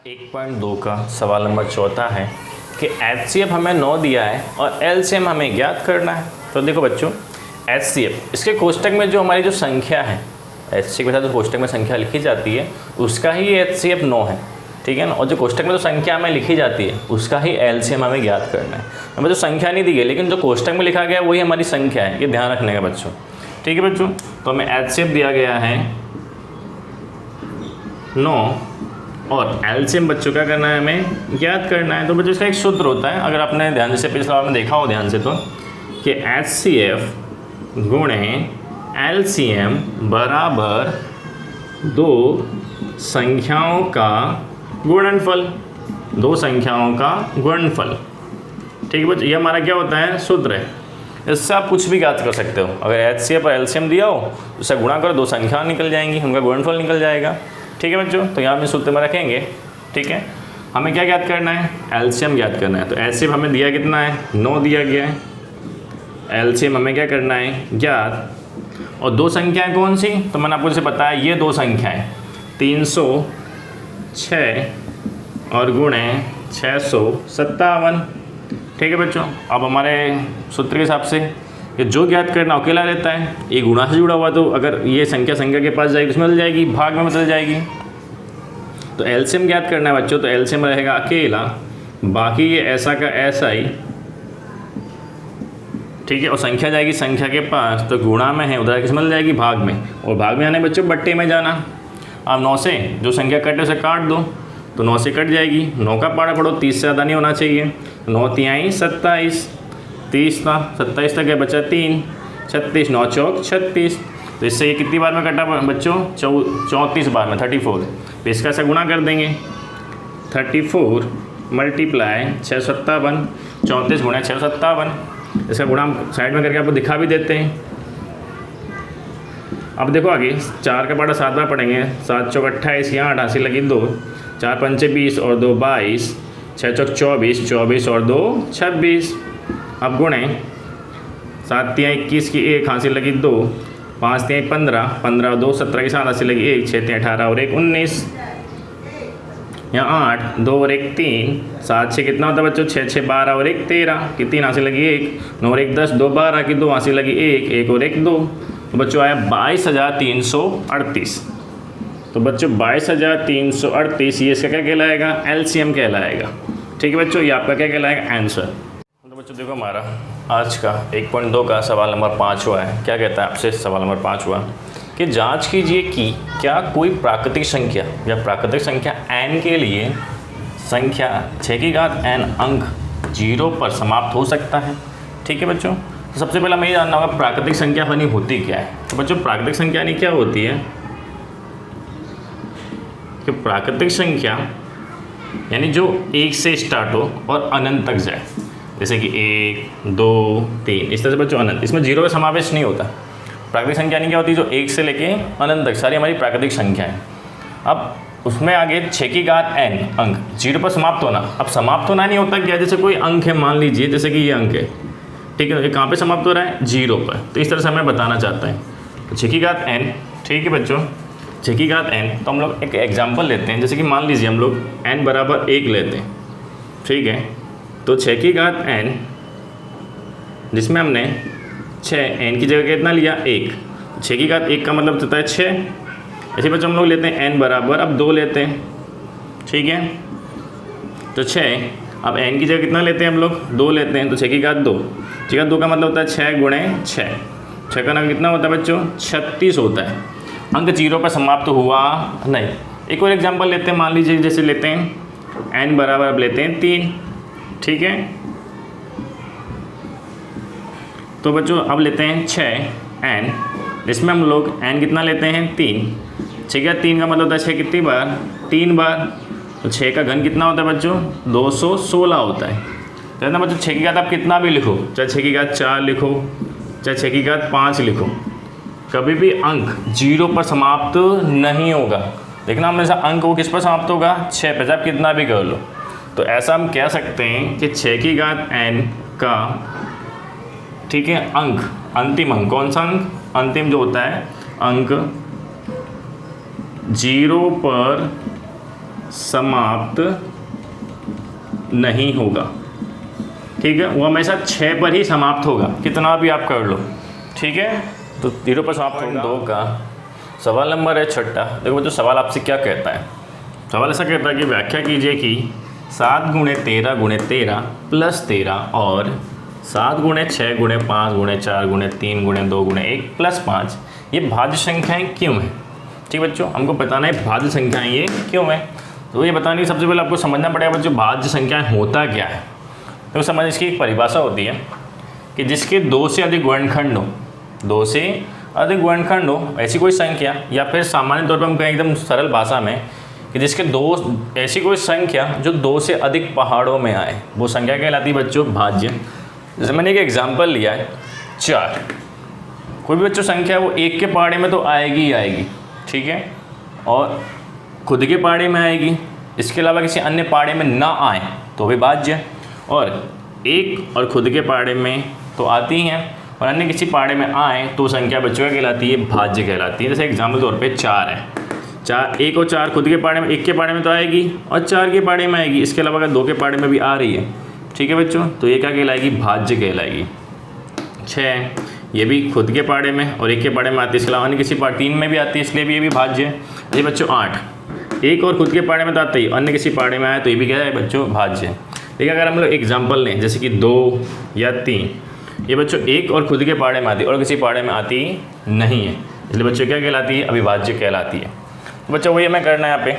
1.2 का सवाल नंबर चौथा है कि HCF हमें 9 दिया है और LCM हमें ज्ञात करना है। तो देखो बच्चों, HCF इसके कोष्टक में जो हमारी जो संख्या है, HCF के साथ जो कोष्टक में संख्या लिखी जाती है उसका ही HCF 9 है, ठीक है ना। और जो कोष्टक में जो संख्या हमें लिखी जाती है उसका ही LCM हमें ज्ञात करना है। हमें जो संख्या नहीं दी गई लेकिन जो कोष्टक में लिखा गया है वही हमारी संख्या है, ये ध्यान रखने का बच्चों, ठीक है बच्चों। तो हमें HCF दिया गया है 9 और LCM बच्चों क्या करना है, हमें ज्ञात करना है। तो बच्चों इसका एक सूत्र होता है, अगर आपने ध्यान से पिछले बार में देखा हो ध्यान से, तो कि HCF गुणे LCM बराबर 2 संख्याओं का गुणनफल, 2 संख्याओं का गुणनफल, ठीक है बच्चों। ये हमारा क्या होता है, सूत्र है। इससे आप कुछ भी ज्ञात कर सकते हो। अगर HCF और LCM दिया हो तो उससे गुणा करो, 2 संख्या निकल जाएंगी, उनका गुणनफल निकल जाएगा, ठीक है बच्चों। तो यहाँ पे सूत्र में रखेंगे, ठीक है। हमें क्या ज्ञात करना है, LCM ज्ञात करना है। तो HCF हमें दिया कितना है, 9 दिया गया है। LCM हमें क्या करना है, ज्ञात। और 2 संख्याएं कौन सी, तो मैंने आपको जैसे बताया ये 2 संख्याएं 306 और गुणे 657, ठीक है बच्चों। अब हमारे सूत्र के हिसाब से कि जो ज्ञात करना अकेला रहता है, ये गुणा से जुड़ा हुआ, तो अगर ये संख्या के पास जाएगी उसमें बदल जाएगी, भाग में बदल जाएगी। तो LCM ज्ञात करना है बच्चों, तो LCM रहेगा अकेला, बाकी ये ऐसा का ऐसा ही, ठीक है। और संख्या जाएगी संख्या के पास, तो गुणा में है उधर किस में बदल जाएगी, भाग में। और भाग में आने बच्चों बट्टे में जाना। अब 9 से जो संख्या कटे उसे काट दो, तो 9 से कट जाएगी, 9 का पाड़ा पढ़ो, 30 से ज़्यादा नहीं होना चाहिए। 9 तिहाई 27, 30 था, 27 तक है बचा 3, 36, 9 चौक 36। तो इससे ये कितनी बार में कटा बच्चों, 34 बार में, 34। तो इसका ऐसा गुणा कर देंगे, 34 मल्टीप्लाई 657, 34 गुणा 657। इसका गुणा हम साइड में करके आपको दिखा भी देते हैं। अब देखो आगे 4 का पाड़ा 7 बार पढ़ेंगे, 7 चौक 28, यहाँ 88 लगी 2, 4 पंचे 20 और 2 22, 6 चौक 24, 24 और 2 26। अब गुणे 7 तिहाई 21 की 1, हासिल लगी 2, 5 तिहाई 15, 15 और 2 17 की 7, हासिल लगी 1, 6 तिहाई 18 और 1 19, यहाँ 8, 2 और 1 3, 7 6 कितना होता है बच्चों, 6 6 12 और 1 13 की 3, हासिल लगी 1, 9 और 1 10, 2 12 की 2, हासिल लगी 1, 1 और 1 2। तो बच्चों आया 22,338। तो बच्चों 22,338 ये इसका क्या कहलाएगा, LCM कहलाएगा, ठीक है बच्चों। ये आपका क्या कहलाएगा, आंसर। तो बच्चों देखो हमारा आज का 1.2 का सवाल नंबर 5 हुआ है। क्या कहता है आपसे, सवाल नंबर 5 हुआ कि जांच कीजिए कि क्या कोई प्राकृतिक संख्या या प्राकृतिक संख्या n के लिए संख्या 6 की घात n अंक 0 पर समाप्त हो सकता है, ठीक है बच्चों। तो सबसे पहले हमें ये जानना होगा प्राकृतिक संख्या यानी होती क्या है। तो बच्चों प्राकृतिक संख्या यानी क्या होती है, कि प्राकृतिक संख्या यानी जो 1 से स्टार्ट हो और अनंत तक जाए, जैसे कि 1 2 3 इस तरह से बच्चों अनंत, इसमें 0 का समावेश नहीं होता। प्राकृतिक संख्या नहीं क्या होती, जो 1 से लेके अनंत तक सारी हमारी प्राकृतिक संख्या है। अब उसमें आगे 6 की घात n अंक 0 पर समाप्त होना। अब समाप्त होना नहीं होता क्या, जैसे कोई अंक है, मान लीजिए जैसे कि ये अंक है, ठीक है, ये कहाँ पे समाप्त हो रहा है, 0 पर। तो इस तरह से हमें बताना चाहता है। तो 6 की घात n, ठीक है बच्चों, 6 की घात n। तो हम लोग एक एग्जाम्पल लेते हैं, जैसे कि मान लीजिए हम लोग n बराबर 1 लेते हैं, ठीक है। तो 6 की घात n जिसमें हमने 6 n की जगह कितना लिया, 1। 6 की घात 1 का मतलब होता है 6। ऐसे बच्चों हम लोग लेते हैं n बराबर अब 2 लेते हैं, ठीक है। तो 6, अब n की जगह कितना लेते हैं हम लोग, 2 लेते हैं। तो 6 की घात 2, ठीक है, 2 का मतलब होता है 6 गुणे 6। 6 का नाम कितना होता है बच्चों, 36 होता है। अंक 0 पर समाप्त हुआ नहीं। एक और एग्जांपल लेते हैं, मान लीजिए जैसे लेते हैं n बराबर अब लेते हैं 3, ठीक है। तो बच्चों अब लेते हैं 6n, जिसमें हम लोग n कितना लेते हैं, 3। 6 का 3 का मतलब होता है 6 कितनी बार, 3 बार। तो 6 का घन कितना होता है बच्चों, 216 होता है। तो ना बच्चों 6 की घात आप कितना भी लिखो, चाहे 6 की घात 4 लिखो, चाहे 6 की घात 5 लिखो, कभी भी अंक 0 पर समाप्त नहीं होगा। देखना हमेशा अंक वो किस पर समाप्त होगा, 6 पर, आप कितना भी कर लो। तो ऐसा हम कह सकते हैं कि 6 की घात n का, ठीक है, अंक, अंतिम अंक, कौन सा अंक, अंतिम जो होता है अंक 0 पर समाप्त नहीं होगा। ठीक है, वो हमेशा 6 पर ही समाप्त होगा, कितना भी आप कर लो। ठीक है, तो 0 पर समाप्त होगा। 2 का सवाल नंबर है 6। देखो बच्चों, सवाल आपसे क्या कहता है। सवाल ऐसा कहता है कि व्याख्या कीजिए कि 7 × 13 × 13 + 13 और 7 × 6 × 5 × 4 × 3 × 2 × 1 + 5 ये भाज्य संख्याएं क्यों हैं। ठीक बच्चों, हमको बताना है भाज्य संख्याएं ये क्यों हैं। तो ये बताने की सबसे पहले आपको समझना पड़ेगा बच्चों भाज्य संख्याएं होता क्या है। तो समझ, इसकी एक परिभाषा होती है कि जिसके 2 से अधिक गुणनखंड हो, 2 से अधिक गुणनखंड हो ऐसी कोई संख्या, या फिर सामान्य तौर पर हम कहें एकदम सरल भाषा में कि जिसके 2 ऐसी कोई संख्या जो 2 से अधिक पहाड़ों में आए, वो संख्या कहलाती है बच्चों भाज्य। जैसे मैंने एक एग्जाम्पल लिया है 4। कोई भी बच्चों संख्या वो 1 के पहाड़े में तो आएगी ही आएगी। ठीक है, और खुद के पहाड़े में आएगी, इसके अलावा किसी अन्य पहाड़े में ना आए तो भी भाज्य। और 1 और खुद के पहाड़े में तो आती हैं और अन्य किसी पहाड़े में आए तो संख्या बच्चों क्या कहलाती है, भाज्य कहलाती है। जैसे एग्जाम्पल तौर पे 4 है, 1 और 4 खुद के पहाड़े में, 1 के पहाड़े में तो आएगी और 4 के पहाड़े में आएगी, इसके अलावा अगर 2 के पहाड़े में भी आ रही है, ठीक है बच्चों, तो ये क्या कहलाएगी, भाज्य कहलाएगी। 6 ये भी खुद के पहाड़े में और 1 के पहाड़े में आती है, इसके अलावा अन्य किसी 3 में भी आती है, इसलिए भी ये भी भाज्य है। ये बच्चों 8 1 और खुद के पहाड़े में तो आता ही, अन्य किसी पहाड़े में आए तो ये भी क्या है बच्चों, भाज्य है। देखिए अगर हम लोग एग्जाम्पल लें जैसे कि 2 या 3, ये बच्चों 1 और खुद के पहाड़े में आती है और किसी पहाड़े में आती नहीं है, इसलिए बच्चों क्या कहलाती है, अविभाज्य कहलाती है। तो बच्चों वही हमें करना है यहाँ पे।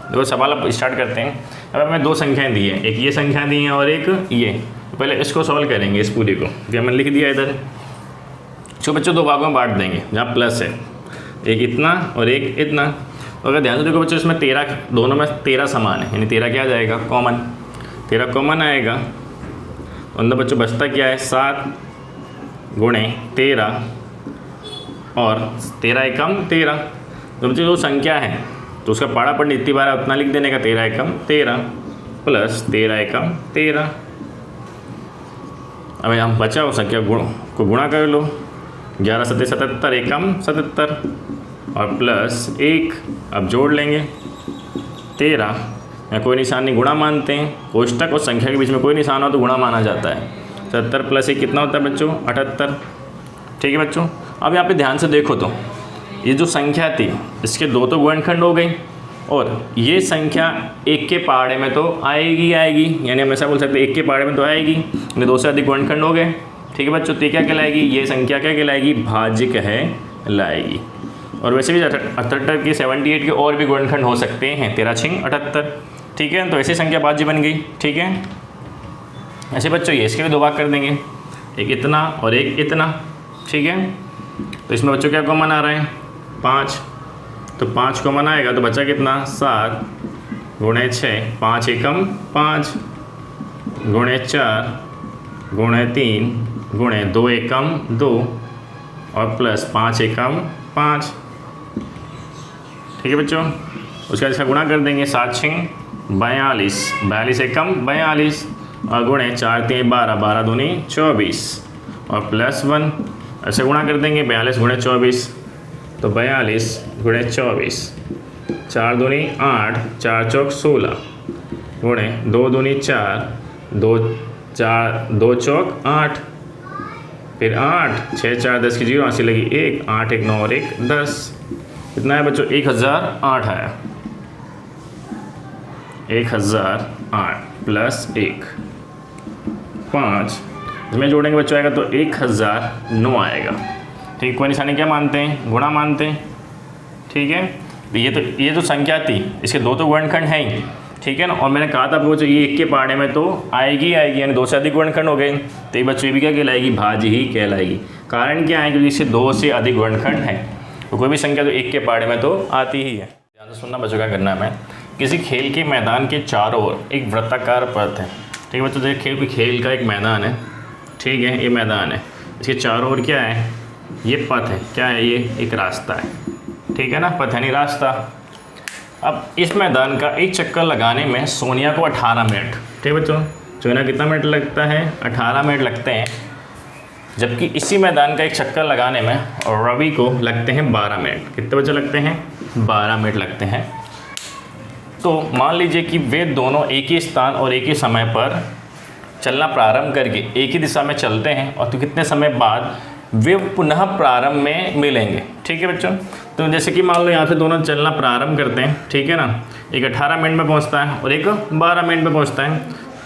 देखो सवाल अब स्टार्ट करते हैं। अब हमें 2 संख्याएं दी हैं, एक ये संख्या दी है और एक ये। तो पहले इसको सॉल्व करेंगे, इस पूरी को जो मैंने लिख दिया इधर। इसको बच्चों 2 भागों में बांट देंगे जहाँ प्लस है, एक इतना और एक इतना। तो अगर ध्यान से देखो बच्चों इसमें 13, दोनों में 13 समान है, यानी 13 क्या आ जाएगा, कॉमन। 13 कॉमन आएगा तो अंदर बच्चों बचता क्या है, 7 × 13 और 13 एकम 13। तो बच्चों जो संख्या है तो उसका पाड़ा पढ़ जितनी बार उतना लिख देने का, 13 एकम 13 + 13 एकम 13। अब हम बचा हो संख्या को गुणा कर लो, 11 × 7 = 77 एकम 77 और +1। अब जोड़ लेंगे 13, या कोई निशान नहीं, गुणा मानते हैं। कोष्टक और संख्या के बीच में कोई निशान हो तो गुणा माना जाता है। 70 + 1 कितना होता है बच्चों, 78। ठीक है बच्चों, अब यहाँ पे ध्यान से देखो तो ये जो संख्या थी इसके 2 तो गुणनखंड हो गई और ये संख्या 1 के पहाड़े में तो आएगी आएगी, यानी हम ऐसा बोल सकते हैं 1 के पहाड़े में तो आएगी, यानी 2 से अधिक गुणनखंड हो गए। ठीक है बच्चों, तो क्या कहलाएगी, ये संख्या क्या कहलाएगी, भाज्य कहलाएगी। और वैसे भी 78 की 78 के और भी गुणनखंड हो सकते हैं, 13 × 6 = 78। ठीक है, तो ऐसी संख्या भाज्य बन गई। ठीक है, ऐसे बच्चों ये इसके भी 2 भाग कर देंगे, एक इतना और एक इतना। ठीक है, तो इसमें बच्चों क्या कॉमन आ रहा है, 5। तो 5 कॉमन आएगा तो बचा कितना, 7 × 6 5 एकम 5 × 4 × 3 × 2 एकम 2 और +5 एकम 5। ठीक है बच्चों, उसका इसका गुणा कर देंगे, 7 × 6 = 42 42 एकम 42 और गुणे 4 × 3 = 12 12 दूनी 24 और +1। ऐसे गुणा कर देंगे 42 × 24 तो 42 × 24, 4 दूनी 8 4 चौक 16 गुणे 2 दूनी 4 2 चौक 8, फिर 8 6 4 10 की 0 80 लगी 1 8 1 9 और 1 10। कितना है बच्चों, 1008 आया। 1008 + 1 5, इसमें जोड़ेंगे बच्चों आएगा तो 1009 आएगा। ठीक, कोई निशानी क्या मानते हैं, गुणा मानते हैं। ठीक है, तो ये जो संख्या थी इसके 2 तो गुणनखंड हैं ही। ठीक है ना, और मैंने कहा था आपको ये 1 के पहाड़े में तो आएगी आएगी, यानी 2 से अधिक गुणनखंड हो गए तो ये बच्चों भी क्या कहलाएगी, भाज्य ही कहलाएगी। कारण क्या है, क्योंकि इससे 2 से अधिक गुणनखंड हैं, तो कोई भी संख्या तो 1 के पहाड़े में तो आती ही है। ध्यान से सुनना बच्चों, क्या करना है, हमें किसी खेल के मैदान के चारों ओर एक वृत्ताकार पथ है। ठीक है बच्चों, देखिए खेल का एक मैदान है। ठीक है, ये मैदान है, इसके चारों ओर क्या है, ये पथ है। क्या है, ये एक रास्ता है। ठीक है ना, पथ यानी रास्ता। अब इस मैदान का एक चक्कर लगाने में सोनिया को 18 मिनट, ठीक है बच्चों, सोनिया कितना मिनट लगता है, 18 मिनट लगते हैं। जबकि इसी मैदान का एक चक्कर लगाने में रवि को लगते हैं 12 मिनट। कितने बच्चे लगते हैं, 12 मिनट लगते हैं। तो मान लीजिए कि वे दोनों एक ही स्थान और एक ही समय पर चलना प्रारंभ करके एक ही दिशा में चलते हैं, और तो कितने समय बाद वे पुनः प्रारंभ में मिलेंगे। ठीक है बच्चों, तो जैसे कि मान लो यहाँ से दोनों चलना प्रारंभ करते हैं, ठीक है ना, एक 18 मिनट में पहुँचता है और एक 12 मिनट में पहुँचता है,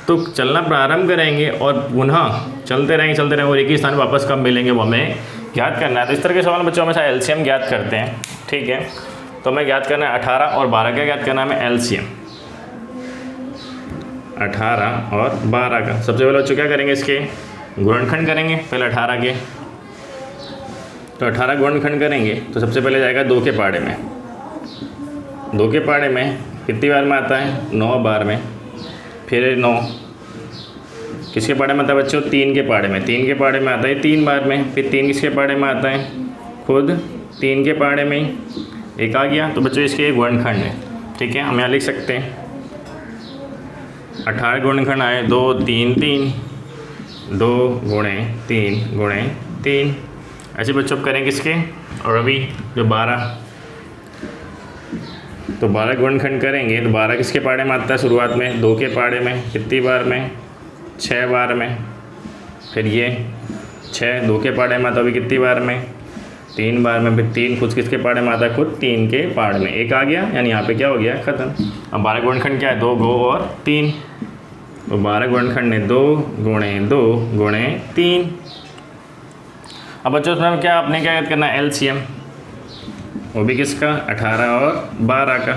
तो चलना प्रारंभ करेंगे और पुनः चलते रहेंगे और एक ही स्थान वापस कब मिलेंगे वो हमें ज्ञात करना है। तो इस तरह के सवाल बच्चों हमेशा एलसीएम ज्ञात करते हैं। ठीक है, तो हमें ज्ञात करना है 18 और 12 का ज्ञात करना है हमें एलसीएम, 18 और 12 का। सबसे पहले बच्चों क्या करेंगे, इसके गुणनखंड करेंगे पहले 18 के। तो 18 गुणनखंड करेंगे तो सबसे पहले जाएगा 2 के पाड़े में। 2 के पाड़े में कितनी बार में आता है, 9 बार में। फिर 9 किसके पाड़े में आता है बच्चों, 3 के पाड़े में। 3 के पाड़े में आता है 3 बार में। फिर 3 किसके पाड़े में आता है, खुद 3 के पाड़े में एक आ गया। तो बच्चों इसके गुणनखंड है। ठीक है, हम यहाँ लिख सकते हैं 18 गुणनखंड आए 2 3 3, 2 गुणे 3 गुणे 3। ऐसे बच्चों अब करेंगे इसके, और अभी जो 12, तो 12 गुणनखंड करेंगे तो 12 किसके पाड़े में आता है शुरुआत में, 2 के पाड़े में। कितनी बार में, 6 बार में। फिर ये 6 2 के पाड़े में आता है अभी कितनी बार में, 3 बार में। फिर 3 खुद किसके पाड़े में आता है, खुद 3 के पाड़े में। एक आ गया, यानी यहाँ पे क्या हो गया, ख़त्म। अब 12 गुणनखंड क्या है, 2 2 और 3। तो 12 गुणनखंड है 2 गुणे 2 गुणे 3। अब बच्चों उसमें क्या आपने क्या याद करना है, एलसीएम, वो भी किसका, 18 और 12 का।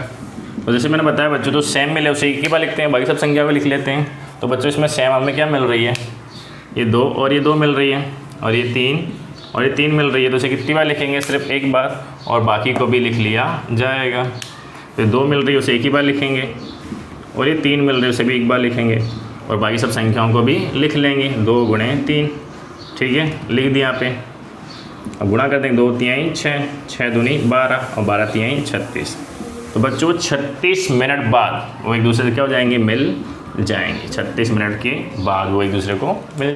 तो जैसे मैंने बताया बच्चों, तो सेम मिले उसे एक ही बार लिखते हैं, बाकी सब संख्या में लिख लेते हैं। तो बच्चों इसमें सेम हमें क्या मिल रही है, ये 2 और ये 2 मिल रही है, और ये 3 और ये 3 मिल रही है। तो इसे कितनी बार लिखेंगे, सिर्फ एक बार, और बाकी को भी लिख लिया जाएगा। तो 2 मिल रही है उसे एक ही बार लिखेंगे, और ये 3 मिल रही है उसे भी एक बार लिखेंगे, और बाकी सब संख्याओं को भी लिख लेंगे, 2 गुणे 3। ठीक है, लिख दिया यहाँ पे। अब गुणा कर देंगे, 2 3 6, 6 दूनी 12 और 12 3 36। तो बच्चों 36 मिनट बाद वो एक दूसरे से क्या हो जाएंगे, मिल जाएंगे। 36 मिनट के बाद वो एक दूसरे को मिल